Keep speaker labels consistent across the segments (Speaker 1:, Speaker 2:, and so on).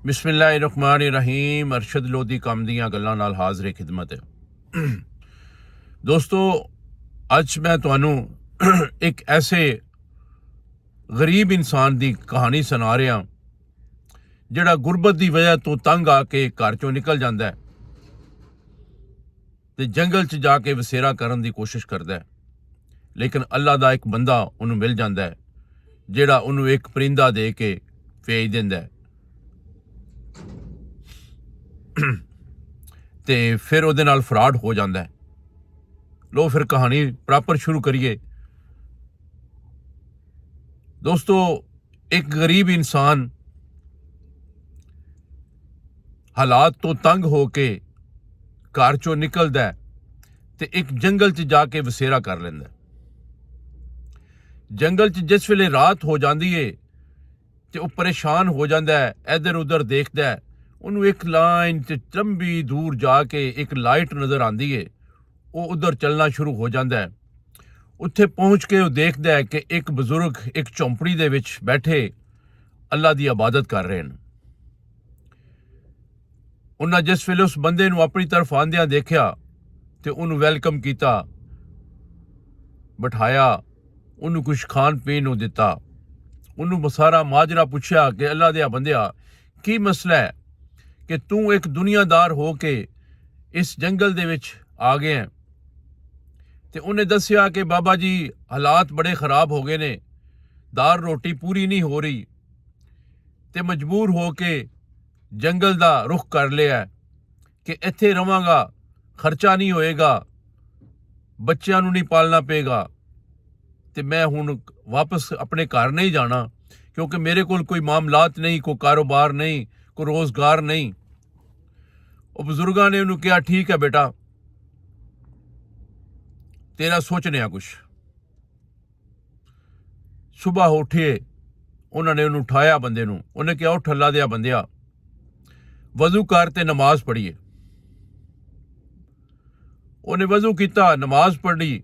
Speaker 1: बिस्मिल्लाहिर्रहमानिर्रहीम। अरशद लोधी कम दियां गल्लां नाल हाज़िर खिदमत है। दोस्तों, अज मैं तुहानू एक ऐसे गरीब इंसान की कहानी सुना रहा जिहड़ा गुरबत की वजह तो तंग आके घर चों निकल जाता है ते जंगल च जाके वसेरा करन की कोशिश करता है, लेकिन अल्लाह का एक बंदा उन्होंने मिल जाता है जिहड़ा उन्होंने एक परिंदा दे के भेज दिंदा है ते फिर उहदे नाल फ्रॉड हो जाता है। लो फिर कहानी प्रॉपर शुरू करिए। दोस्तों, एक गरीब इंसान हालात तो तंग होके घर चों निकलदा है ते एक जंगल च जाके वसेरा कर लैंदा है। जंगल च जिस वेले रात हो जाती है तो वह परेशान हो जाता है, इधर उधर देखता है। उन्होंने एक लाइन च लंबी दूर जाके एक लाइट नज़र आती है, वो उधर चलना शुरू हो जाता है। उत्थे पहुँच के वो देखता है कि एक बजुर्ग एक झोंपड़ी दे विच बैठे अल्लाह की इबादत कर रहे हैं। उन्हें जिस वेले उस बंदे नूं अपनी तरफ आंदियां देखा तो उन्होंने वेलकम किया, बिठाया, उन्होंने कुछ खान पीन नूं दिता। उन्होंने सारा माजरा पूछा कि अल्लाह दिया बंदिया की मसला है कि तू एक दुनियादार हो के इस जंगल दे विच आ गए हैं। तो उन्हें दसिया कि बाबा जी हालात बड़े खराब हो गए ने, दार रोटी पूरी नहीं हो रही, तो मजबूर हो के जंगल का रुख कर लिया कि इत्थे रवांगा, खर्चा नहीं होएगा, बच्चों नहीं पालना पेगा, तो मैं हुण वापस अपने घर नहीं जाना क्योंकि मेरे को कोई मामलात नहीं, कोई कारोबार नहीं, कोई रोज़गार नहीं। और बुजुर्गों ने उन्होंने कहा ठीक है बेटा, तेरा सोचने आ कुछ। सुबह उठे, उन्होंने उन्होंने उठाया बंदे नूं, उन्हें कहा उठ अल्लाह दिया बंदिया वजू कर ते नमाज पढ़िए। उन्हें वजू किया, नमाज पढ़ी,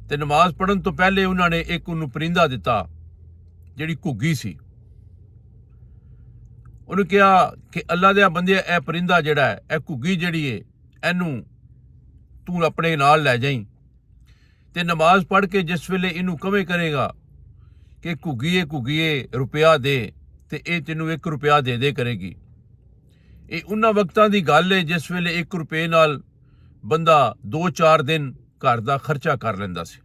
Speaker 1: तो नमाज पढ़न तो पहले उन्होंने एक उन्होंने परिंदा दिता जिहड़ी घुग्गी सी। उन्हें कहा कि अल्लाह दिया बंदिया यह परिंदा जिहड़ा है, यह घुग्गी जिहड़ी है, इनू तू अपने नाल लै जाई ते नमाज पढ़ के जिस वेले इनू कवे करेगा कि घुग्गीए रुपया दे, तो ये तेनू 1 रुपया दे दे करेगी। ये उन्हां वक्तां दी गल है जिस वेले 1 रुपये नाल बंदा 2-4 दिन घर का खर्चा कर लैंदा सी।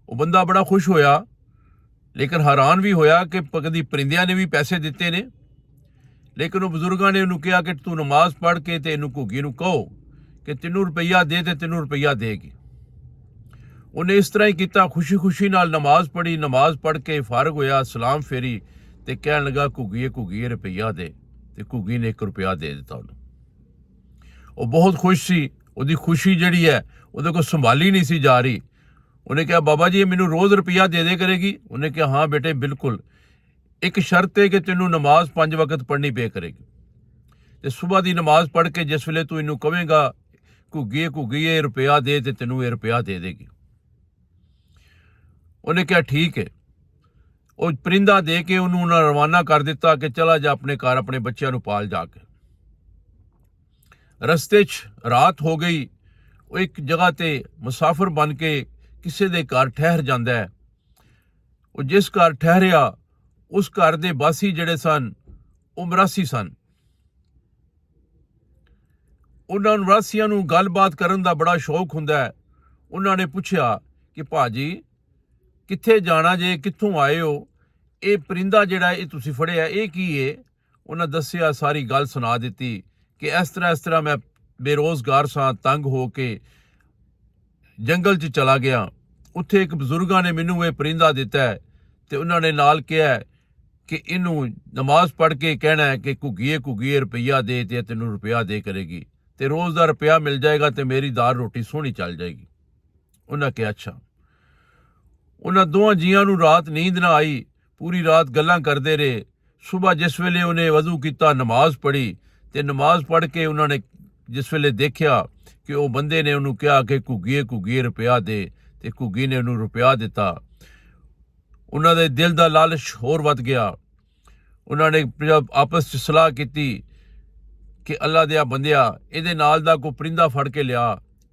Speaker 1: वो बंदा बड़ा खुश होया, लेकिन हैरान भी होया कि कदी परिंदियां ने भी पैसे दिते ने। लेकिन वो बुजुर्गों ने उन्होंने कहा कि तू नमाज पढ़ के ते इनू घुग्गी नू कहो कि 3 रुपया दे, तो 3 रुपया देगी। उन्हें इस तरह ही किया, खुशी खुशी नाल नमाज पढ़ी, नमाज पढ़ के फारग होया, सलाम फेरी तो कह लगा घुग्गीए रुपया दे, तो घुग्गी ने 1 रुपया दे दिता उन्हें। वो बहुत खुश सी, उसकी खुशी जिहड़ी है उहदे को संभाली नहीं सी जा रही। उन्हें कहा बाबा जी मैनू रोज़ रुपया दे दे करेगी? उन्हें कहा हाँ बेटे बिल्कुल, एक शर्त है कि तेनू नमाज 5 वक्त पढ़नी पे करेगी। तो सुबह की नमाज पढ़ के जिस वेले तू इनू कवेगा घुग्गीए रुपया दे, तो तेनू ये रुपया दे देगी। उन्हें कहा ठीक है। वो परिंदा दे के उन्होंने रवाना कर दिता कि चला जा अपने घर, अपने बच्चों को पाल जाके। रस्ते च रात हो गई, वो एक जगह ते मुसाफिर बन के किसी दे घर ठहर जाता है। वो जिस घर ठहरिया उस घर दे बासी जिहड़े सन वो मरासी सन। उन्होंने मरासियां नूं गलबात करन दा बड़ा शौक हुंदा है। उन्होंने पूछा कि भाजी कित्थे जाना जे, कित्थों आए हो, ये परिंदा जिहड़ा ये तुसीं फड़िया ये की है? उन्हें दसिया, सारी गल सुना दी कि इस तरह मैं बेरोज़गार सा, तंग हो के जंगल च चला गया। उत्थे एक बजुर्गों ने मैनू ये परिंदा दिता है, तो उन्होंने नाल कहा है कि इनू नमाज पढ़ के कहना है कि घुग्गीए रुपया दे, तो तेनू रुपया दे करेगी, तो रोज़ का रुपया मिल जाएगा, तो मेरी दाल रोटी सोहनी चल जाएगी। उन्हें कहा अच्छा। उन्हें दोवां जियां नूं रात नींद ना आई, पूरी रात गल्लां करते रहे। सुबह जिस वेले उन्हें वजू किया, नमाज पढ़ी, तो नमाज पढ़ के उन्होंने जिस वेले देखा कि वह बंदे ने उन्होंने कहा कि घुग्गीए रुपया दे, तो घुग्गी ने उन्होंने रुपया दिता। उन्होंने दिल का लालच होर वध गया। उन्होंने आपस 'ਚ सलाह की कि अल्लाह दिया बंदिया इहदे नाल दा कोई परिंदा फड़ के लिया,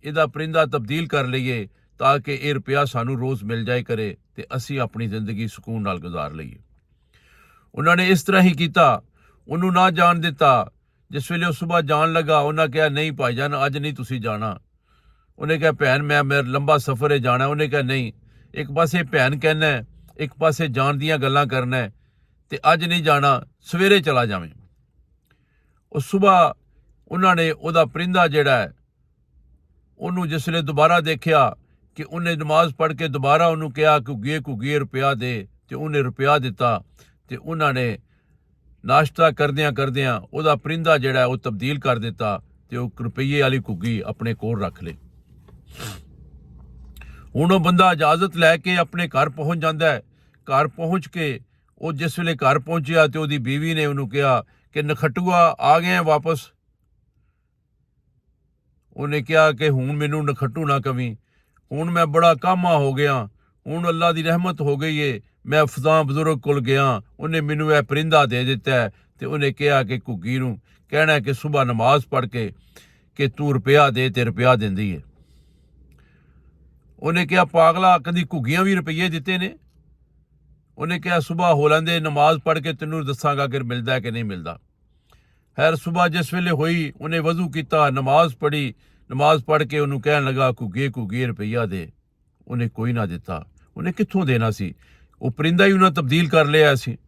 Speaker 1: इहदा परिंदा तब्दील कर लईए ताकि ये रुपया सानू रोज़ मिल जाए करे ते असी अपनी जिंदगी सुकून नाल गुजार लईए। उन्होंने इस तरह ही किया, उन्होंने ना जान दिता। जिस वेले सुबह जान लगा उन्हें कहा नहीं भाईजान अज नहीं तुसी जाना। उन्हें कहा भैन मैं मेरा लंबा सफ़र है जाना। उन्हें कहा नहीं, एक पासे भैन कहना है, एक पासे जान दियां गल्लां करना है, ते अज नहीं जाना, सवेरे चला जावें। उस सुबह उन्होंने उहदा परिंदा जिहड़ा है उन्होंने जिसले दोबारा देखा कि उन्हें नमाज पढ़ के दोबारा उन्होंने कहा घुग्गिए घुग्गिए रुपया दे, तो उन्हें रुपया दिता ते उन्होंने नाश्ता करदियां करदियां उहदा परिंदा जिहड़ा है वो तब्दील कर दिता ते वो रुपये वाली घुग्गी अपने कोल रख ली। हुण वो बंदा इजाजत लैके अपने घर पहुँच जाता है। घर पहुँच के वो जिस वेले घर पहुँचा तो उसकी बीवी ने उन्होंने कहा कि नखटुआ आ गए वापस। उन्हें कहा कि हुण मैनू नखट्टू ना कवी, हुण मैं बड़ा कामा हो गया, हुण अल्लाह की रहमत हो गई है, मैं फदा बजुर्ग कोल गया, उन्हें मैनू यह परिंदा दे दिता है। तो उन्हें कहा कि घुग्गी नूं कहना है कि सुबह नमाज पढ़ के कि तू रुपया दे ते रुपया देंदी है। उन्हें कहा पागला कदी घुग्गियां भी रुपये दिते ने? उन्हें कहा सुबह हो लैंदे नमाज पढ़ के तेनू दसांगा कि मिलता है कि नहीं मिलता। खैर सुबह जिस वेले हुई उन्हें वजू किया, नमाज पढ़ी, नमाज पढ़ के उन्होंने कहन लगा घुग्गे घुग्गे रुपया दे। उन्हें कोई ना दिता। उन्हें कित्थों देना सी? वो परिंदा ही उन्हें तब्दील कर लिया सी।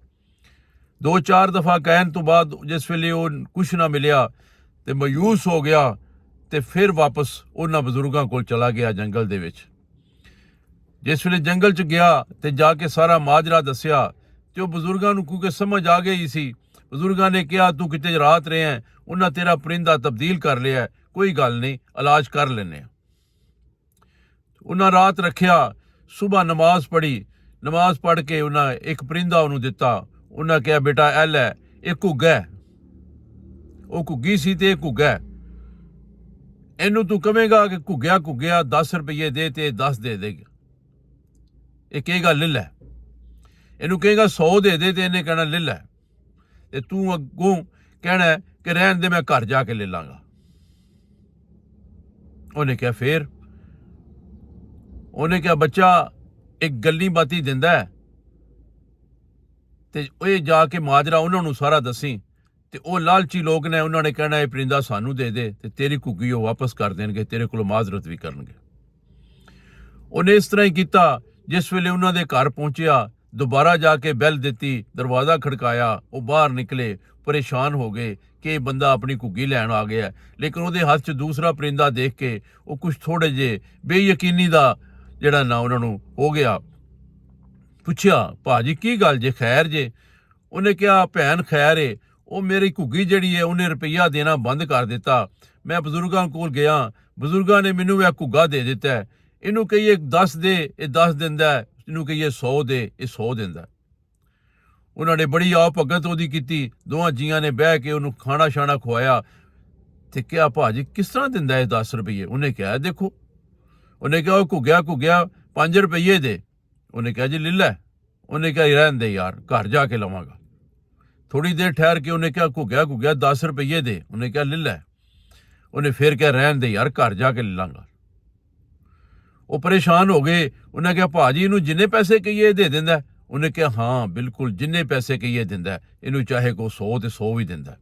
Speaker 1: 2-4 दफ़ा कहन तो बाद जिस वेले वो कुछ ना मिलिया तो मायूस हो गया तो फिर वापस उन्होंने बजुर्गों को चला गया जंगल दे विच। जिस वेले जंगल च गया तो जाके सारा माजरा दसिया तो बजुर्गों को क्योंकि समझ आ गई सी। बजुर्गों ने कहा तू किते रात रहे हैं, उन्हें तेरा परिंदा तब्दील कर लिया है, कोई गल नहीं इलाज कर लेने। उन्हें रात रखिया, सुबह नमाज पढ़ी, नमाज पढ़ के उन्हें एक परिंदा उन्होंने दिता। उन्हें कहा बेटा एल है, एक घुग्गा है, वो घुग्गी सी ते घुग्गा है, इनू तू कहेगा कि घुग्गिया घुग्गिया 10 रुपये दे ते 10 दे देगा, ये कहेगा ले लै। इनू कहेगा 100 दे दे ते इन्हें कहना ले लै, ते तू अगों कहना है कि रहन दे मैं घर जाके ले लांगा। उन्हें क्या फिर? उन्हें क्या बच्चा एक गल्ली बाती दिंदा है ते ये जाके माजरा उन्होंने सारा दसी ते वो लालची लोग ने उन्होंने कहना ये परिंदा सानू दे दे ते तेरी घुग्गी वो वापस कर देंगे, तेरे को माजरत भी करनगे। उन्हें इस तरह ही किया। जिस वेले उन्होंने घर पहुंचया दोबारा जाके बैल दी, दरवाज़ा खड़काया, वो बाहर निकले, परेशान हो गए कि बंदा अपनी घुग्गी लैन आ गया। लेकिन वो हाथ च दूसरा परिंदा देख के वो कुछ थोड़े जे बेयकीनी का जिहड़ा ना उन्होंने हो गया। पुछया भाजी की गल जे, खैर जे? उन्हें कहा भैन खैर है, वो मेरी घुग्गी जिहड़ी है उन्हें रुपया देना बंद कर दिता। मैं बजुर्गों कोल गया, बजुर्गों ने मैनू यह घुग्गा दे दिता है, इनू कहिए 10 दे, ये 10 दिंदा है, इनू कहिए 100 दे, ये 100 दिंदा है। उन्होंने बड़ी आओ भगत ओदी कीती, दोवां जियां ने बह के उन्होंने खाना शाना खुआया ते क्या भाजी किस तरह दिंदा है 10 रुपये? उन्हें कहा देखो। उन्हें कहा घुग्या घुग्या 5 रुपये दे। उन्हें कहा जी ले लै। उन्हें कहा रहन दे यार घर जाके लवांगा। थोड़ी देर ठहर के उन्हें कहा घुग्या घुग्या 10 रुपये दे। उन्हें कहा ले लै। उन्हें फिर कहा रहन दे यार घर जाके ले लांगा। वो परेशान हो गए। उन्हें कहा भाजी इनू जिन्ने पैसे कहिए दे दिंदा? उन्हें कहा हाँ बिल्कुल जिन्ने पैसे कहिए दिंदा, इनू चाहे को 100 ते 100 भी दिंदा।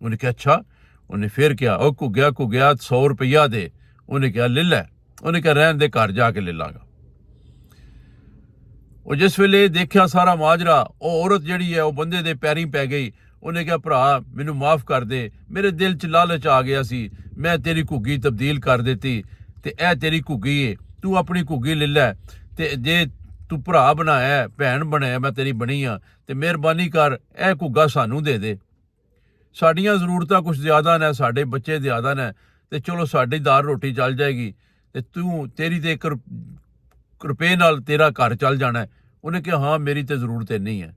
Speaker 1: उन्हें कहा अच्छा। उन्हें फिर क्या और घुग्या घुग्या 100 रुपया दे। उन्हें कहा ले लै। उन्हें कहा रहन दे घर जाके ले लांगा। वो जिस वेले देखा सारा माजरा, वो औरत जिहड़ी है वो बंदे दे पैरीं पै गई। उन्हें कहा भरा मैनू माफ़ कर दे, मेरे दिल च लालच आ गया सी, मैं तेरी घुग्गी तब्दील कर देती ते ऐ तेरी घुग्गी है, तू अपनी घुग्गी ले लै ते जे तू भरा बनाया भैन बनाया मैं तेरी बनी हाँ ते मेहरबानी कर ऐ घुग्गा सानू दे दे। साडियां जरूरतां कुछ ज़्यादा ने, साडे बच्चे ज़्यादा ने ते चलो साडी दाल रोटी चल जाएगी ते तू तेरी ते 1 रुपये नाल तेरा घर चल जाना है। उन्हें कहा हाँ मेरी तो ज़रूरत नहीं है।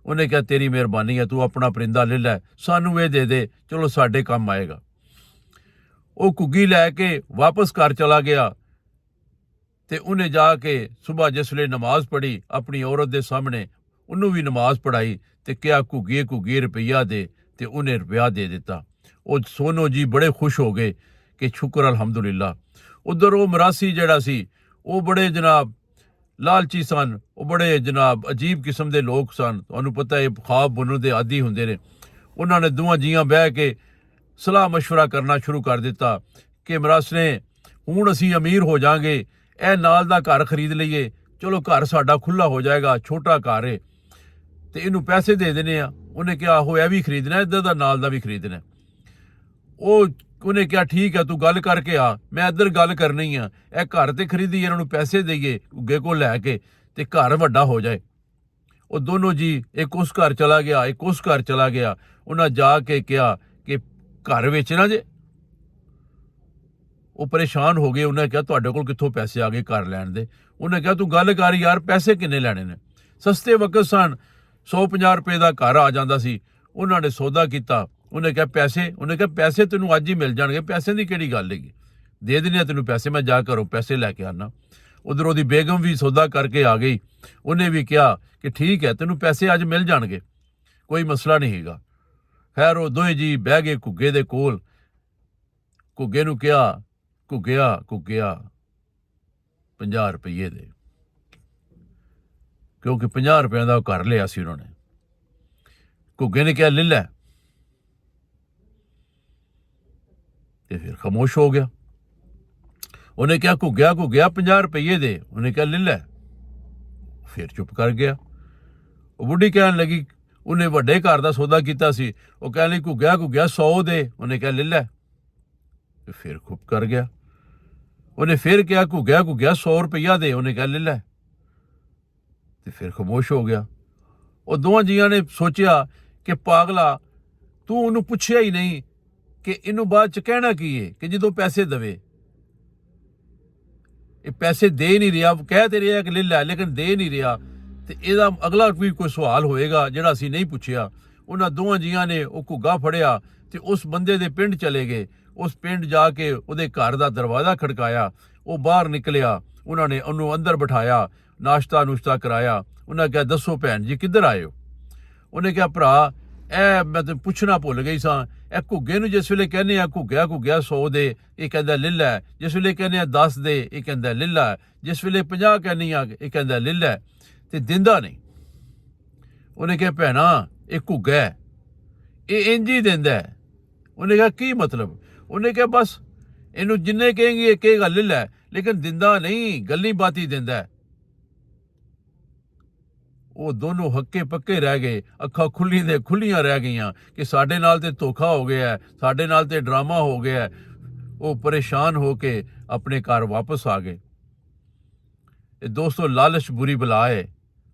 Speaker 1: उन्हें कहा तेरी मेहरबानी है, तू अपना परिंदा ले लै, सानू ये दे दे, चलो साडे काम आएगा। वो घुग्गी लैके वापस घर चला गया ते उन्हें जाके सुबह जिसले नमाज पढ़ी अपनी औरत के सामने, ਉਹਨੂੰ ਵੀ ਨਮਾਜ਼ ਪੜ੍ਹਾਈ ਤੇ ਕਿਹਾ ਘੁੱਗੀ ਰੁਪਈਆ ਦੇ, ਤੇ ਉਹਨੇ ਰੁਪਇਆ ਦੇ ਦਿੱਤਾ। ਉਹ ਸੋਨੋ ਜੀ ਬੜੇ ਖੁਸ਼ ਹੋ ਗਏ ਕਿ ਸ਼ੁਕਰ ਅਲਹਮਦੁਲਿਲਾ। ਉਧਰ ਉਹ ਮਰਾਸੀ ਜਿਹੜਾ ਸੀ ਉਹ ਬੜੇ ਜਨਾਬ ਲਾਲਚੀ ਸਨ, ਉਹ ਬੜੇ ਜਨਾਬ ਅਜੀਬ ਕਿਸਮ ਦੇ ਲੋਕ ਸਨ। ਤੁਹਾਨੂੰ ਪਤਾ ਹੈ ख्वाब ਬੁਣਨ ਦੇ ਆਦੀ ਹੁੰਦੇ ਨੇ। ਉਹਨਾਂ ਨੇ ਦੋਵਾਂ ਜੀਆਂ ਬਹਿ ਕੇ ਸਲਾਹ ਮਸ਼ਵਰਾ ਕਰਨਾ ਸ਼ੁਰੂ ਕਰ ਦਿੱਤਾ ਕਿ ਮਰਾਸ ਨੇ ਹੁਣ ਅਸੀਂ ਅਮੀਰ ਹੋ ਜਾਾਂਗੇ, ਇਹ ਨਾਲ ਦਾ ਘਰ ਖਰੀਦ ਲਈਏ, ਚਲੋ ਘਰ ਸਾਡਾ ਖੁੱਲਾ ਹੋ ਜਾਏਗਾ, ਛੋਟਾ ਘਰ ਹੈ ਤੇ ਇਹਨੂੰ ਪੈਸੇ ਦੇ ਦੇਣੇ ਆ। ਉਹਨੇ ਕਿਹਾ ਆਹੋ ਇਹ ਵੀ ਖਰੀਦਣਾ, ਇੱਧਰ ਦਾ ਨਾਲ ਦਾ ਵੀ ਖਰੀਦਣਾ। ਉਹਨੇ ਕਿਹਾ ਠੀਕ ਹੈ ਤੂੰ ਗੱਲ ਕਰਕੇ ਆ, ਮੈਂ ਇੱਧਰ ਗੱਲ ਕਰਨੀ ਆ, ਇਹ ਘਰ ਤੇ ਖਰੀਦੀ, ਇਹਨਾਂ ਨੂੰ ਪੈਸੇ ਦੇਈਏ ਘੁੱਗੇ ਕੋਲ ਲੈ ਕੇ ਤੇ ਘਰ ਵੱਡਾ ਹੋ ਜਾਏ। ਉਹ ਦੋਨੋਂ ਜੀ ਇੱਕ ਉਸ ਘਰ ਚਲਾ ਗਿਆ, ਇੱਕ ਉਸ ਘਰ ਚਲਾ ਗਿਆ। ਉਹਨਾਂ ਜਾ ਕੇ ਕਿਹਾ ਕਿ ਘਰ ਵੇਚਣਾ ਜੇ। ਉਹ ਪਰੇਸ਼ਾਨ ਹੋ ਗਏ। ਉਹਨੇ ਕਿਹਾ ਤੁਹਾਡੇ ਕੋਲ ਕਿੱਥੋਂ ਪੈਸੇ ਆ ਗਏ ਘਰ ਲੈਣ ਦੇ? ਉਹਨੇ ਕਿਹਾ ਤੂੰ ਗੱਲ ਕਰ ਯਾਰ, ਪੈਸੇ ਕਿੰਨੇ ਲੈਣੇ ਨੇ? ਸਸਤੇ ਵਕਤ ਸਨ, 150 ਰੁਪਏ ਦਾ ਘਰ ਆ ਜਾਂਦਾ ਸੀ। ਉਹਨਾਂ ਨੇ ਸੌਦਾ ਕੀਤਾ। ਉਹਨੇ ਕਿਹਾ ਪੈਸੇ? ਉਹਨੇ ਕਿਹਾ ਪੈਸੇ ਤੈਨੂੰ ਅੱਜ ਹੀ ਮਿਲ ਜਾਣਗੇ, ਪੈਸੇ ਦੀ ਕਿਹੜੀ ਗੱਲ ਹੈਗੀ, ਦੇ ਦਿੰਦੇ ਆ ਤੈਨੂੰ ਪੈਸੇ, ਮੈਂ ਜਾ ਘਰੋਂ ਪੈਸੇ ਲੈ ਕੇ ਆਣਾ। ਉਧਰ ਉਹਦੀ ਬੇਗਮ ਵੀ ਸੌਦਾ ਕਰਕੇ ਆ ਗਈ। ਉਹਨੇ ਵੀ ਕਿਹਾ ਕਿ ਠੀਕ ਹੈ ਤੈਨੂੰ ਪੈਸੇ ਅੱਜ ਮਿਲ ਜਾਣਗੇ, ਕੋਈ ਮਸਲਾ ਨਹੀਂ ਹੈਗਾ। ਖੈਰ ਉਹ ਦੋਵੇਂ ਜੀ ਬਹਿ ਗਏ ਘੁੱਗੇ ਦੇ ਕੋਲ। ਘੁੱਗੇ ਨੂੰ ਕਿਹਾ ਘੁੱਗਿਆ 50 ਰੁਪਏ ਦੇ, ਕਿਉਂਕਿ 50 ਰੁਪਏ ਦਾ ਉਹ ਘਰ ਲਿਆ ਸੀ ਉਹਨਾਂ ਨੇ। ਘੁੱਗੇ ਨੇ ਕਿਹਾ ਲੈ ਲੈ, ਤੇ ਫਿਰ ਖਾਮੋਸ਼ ਹੋ ਗਿਆ। ਉਹਨੇ ਕਿਹਾ ਘੁੱਗਿਆ 50 ਰੁਪਏ ਦੇ, ਉਹਨੇ ਕਿਹਾ ਲੈ ਲੈ, ਫਿਰ ਚੁੱਪ ਕਰ ਗਿਆ। ਉਹ ਬੁੱਢੀ ਕਹਿਣ ਲੱਗੀ, ਉਹਨੇ ਵੱਡੇ ਘਰ ਦਾ ਸੌਦਾ ਕੀਤਾ ਸੀ, ਉਹ ਕਹਿਣ ਲਈ ਘੁੱਗਿਆ 100 ਦੇ, ਉਹਨੇ ਕਿਹਾ ਲੈ ਲੈ, ਤੇ ਫਿਰ ਚੁੱਪ ਕਰ ਗਿਆ। ਉਹਨੇ ਫਿਰ ਕਿਹਾ ਘੁੱਗਿਆ 100 ਰੁਪਈਆ ਦੇ, ਉਹਨੇ ਕਿਹਾ ਲੈ ਲੈ, ਤੇ ਫਿਰ ਖਾਮੋਸ਼ ਹੋ ਗਿਆ। ਉਹ ਦੋਵਾਂ ਜੀਆਂ ਨੇ ਸੋਚਿਆ ਕਿ ਪਾਗਲਾ ਤੂੰ ਉਹਨੂੰ ਪੁੱਛਿਆ ਹੀ ਨਹੀਂ ਕਿ ਇਹਨੂੰ ਬਾਅਦ ਚ ਕਹਿਣਾ ਕੀ ਹੈ ਕਿ ਜਦੋਂ ਪੈਸੇ ਦੇਵੇ। ਇਹ ਪੈਸੇ ਦੇ ਨਹੀਂ ਰਿਹਾ, ਕਹਿ ਤੇ ਰਿਹਾ ਕਿ ਲੈ ਲੈ, ਲੇਕਿਨ ਦੇ ਨਹੀਂ ਰਿਹਾ, ਤੇ ਇਹਦਾ ਅਗਲਾ ਵੀ ਕੋਈ ਸਵਾਲ ਹੋਏਗਾ ਜਿਹੜਾ ਅਸੀਂ ਨਹੀਂ ਪੁੱਛਿਆ। ਉਹਨਾਂ ਦੋਵਾਂ ਜੀਆਂ ਨੇ ਉਹ ਘੁੱਗਾ ਫੜਿਆ ਤੇ ਉਸ ਬੰਦੇ ਦੇ ਪਿੰਡ ਚਲੇ ਗਏ। ਉਸ ਪਿੰਡ ਜਾ ਕੇ ਉਹਦੇ ਘਰ ਦਾ ਦਰਵਾਜ਼ਾ ਖੜਕਾਇਆ। ਉਹ ਬਾਹਰ ਨਿਕਲਿਆ। ਉਹਨਾਂ ਨੇ ਉਹਨੂੰ ਅੰਦਰ ਬਿਠਾਇਆ, ਨਾਸ਼ਤਾ ਕਰਾਇਆ। ਉਹਨਾਂ ਕਿਹਾ ਦੱਸੋ ਭੈਣ ਜੀ ਕਿੱਧਰ ਆਏ ਹੋ? ਉਹਨੇ ਕਿਹਾ ਭਰਾ ਇਹ ਮੈਂ ਤੇ ਪੁੱਛਣਾ ਭੁੱਲ ਗਈ ਸਾਂ, ਇਹ ਘੁੱਗੇ ਨੂੰ ਜਿਸ ਵੇਲੇ ਕਹਿੰਦੇ ਆ ਘੁੱਗਿਆ 100 ਦੇ, ਇਹ ਕਹਿੰਦਾ ਲੈ ਲੈ, ਜਿਸ ਵੇਲੇ ਕਹਿੰਦੇ ਆ 10 ਦੇ, ਇਹ ਕਹਿੰਦਾ ਲੈ ਲੈ, ਜਿਸ ਵੇਲੇ 50 ਕਹਿੰਦੀ ਆ ਇਹ ਕਹਿੰਦਾ ਲੈ ਲੈ, ਤੇ ਦਿੰਦਾ ਨਹੀਂ। ਉਹਨੇ ਕਿਹਾ ਭੈਣਾ ਇਹ ਘੁੱਗਾ ਹੈ, ਇਹ ਇੰਝ ਹੀ ਦਿੰਦਾ। ਉਹਨੇ ਕਿਹਾ ਕੀ ਮਤਲਬ? ਉਹਨੇ ਕਿਹਾ ਬਸ ਇਹਨੂੰ ਜਿੰਨੇ ਕਹੇਂਗੇ ਇਹ ਕਹੇਗਾ ਲੈ ਲੈ, ਲੇਕਿਨ ਦਿੰਦਾ ਨਹੀਂ, ਗੱਲੀ ਬਾਤੀ ਦਿੰਦਾ। ਉਹ ਦੋਨੋਂ ਹੱਕੇ ਪੱਕੇ ਰਹਿ ਗਏ, ਅੱਖਾਂ ਖੁੱਲੀਆਂ ਰਹਿ ਗਈਆਂ ਕਿ ਸਾਡੇ ਨਾਲ ਤੇ ਧੋਖਾ ਹੋ ਗਿਆ, ਸਾਡੇ ਨਾਲ ਤੇ ਡਰਾਮਾ ਹੋ ਗਿਆ। ਉਹ ਪਰੇਸ਼ਾਨ ਹੋ ਕੇ ਆਪਣੇ ਘਰ ਵਾਪਸ ਆ ਗਏ। ਇਹ ਦੋਸਤੋ ਲਾਲਚ ਬੁਰੀ ਬਲਾ ਹੈ।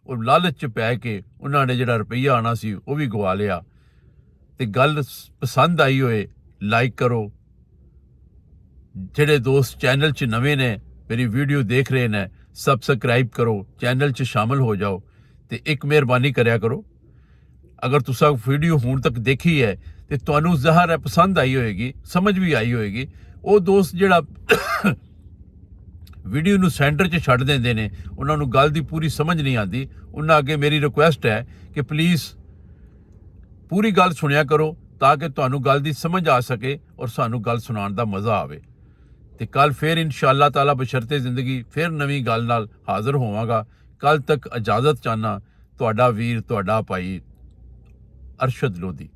Speaker 1: ਉਹ ਲਾਲਚ ਚ ਪੈ ਕੇ ਉਹਨਾਂ ਨੇ ਜਿਹੜਾ ਰੁਪਈਆ ਆਣਾ ਸੀ ਉਹ ਵੀ ਗਵਾ ਲਿਆ। ਤੇ ਗੱਲ ਪਸੰਦ ਆਈ ਹੋਏ ਲਾਈਕ ਕਰੋ। ਜਿਹੜੇ ਦੋਸਤ ਚੈਨਲ 'ਚ ਨਵੇਂ ਨੇ, ਮੇਰੀ ਵੀਡੀਓ ਦੇਖ ਰਹੇ ਨੇ, ਸਬਸਕ੍ਰਾਈਬ ਕਰੋ, ਚੈਨਲ 'ਚ ਸ਼ਾਮਲ ਹੋ ਜਾਓ। ਤੇ ਇੱਕ ਮਿਹਰਬਾਨੀ ਕਰਿਆ ਕਰੋ, ਅਗਰ ਤੁਸੀਂ ਵੀਡੀਓ ਹੁਣ ਤੱਕ ਦੇਖੀ ਹੈ ਤੇ ਤੁਹਾਨੂੰ ਜ਼ਾਹਰ ਹੈ ਪਸੰਦ ਆਈ ਹੋਏਗੀ, ਸਮਝ ਵੀ ਆਈ ਹੋਏਗੀ। ਉਹ ਦੋਸਤ ਜਿਹੜਾ ਵੀਡੀਓ ਨੂੰ ਸੈਂਟਰ 'ਚ ਛੱਡ ਦਿੰਦੇ ਨੇ, ਉਹਨਾਂ ਨੂੰ ਗੱਲ ਦੀ ਪੂਰੀ ਸਮਝ ਨਹੀਂ ਆਉਂਦੀ। ਉਹਨਾਂ ਅੱਗੇ ਮੇਰੀ ਰਿਕੁਐਸਟ ਹੈ ਕਿ ਪਲੀਜ਼ ਪੂਰੀ ਗੱਲ ਸੁਣਿਆ ਕਰੋ ਤਾਂ ਕਿ ਤੁਹਾਨੂੰ ਗੱਲ ਦੀ ਸਮਝ ਆ ਸਕੇ ਔਰ ਸਾਨੂੰ ਗੱਲ ਸੁਣਾਉਣ ਦਾ ਮਜ਼ਾ ਆਵੇ। ਤੇ ਕੱਲ ਫਿਰ ਇਨਸ਼ਾਅੱਲਾ ਤਾਲਾ ਬਸ਼ਰਤੇ ਜ਼ਿੰਦਗੀ ਫਿਰ ਨਵੀਂ ਗੱਲ ਨਾਲ ਹਾਜ਼ਰ ਹੋਵਾਂਗਾ। ਕੱਲ ਤੱਕ ਇਜਾਜ਼ਤ ਚਾਹਨਾ, ਤੁਹਾਡਾ ਵੀਰ, ਤੁਹਾਡਾ ਭਾਈ ਅਰਸ਼ਦ ਲੋਧੀ।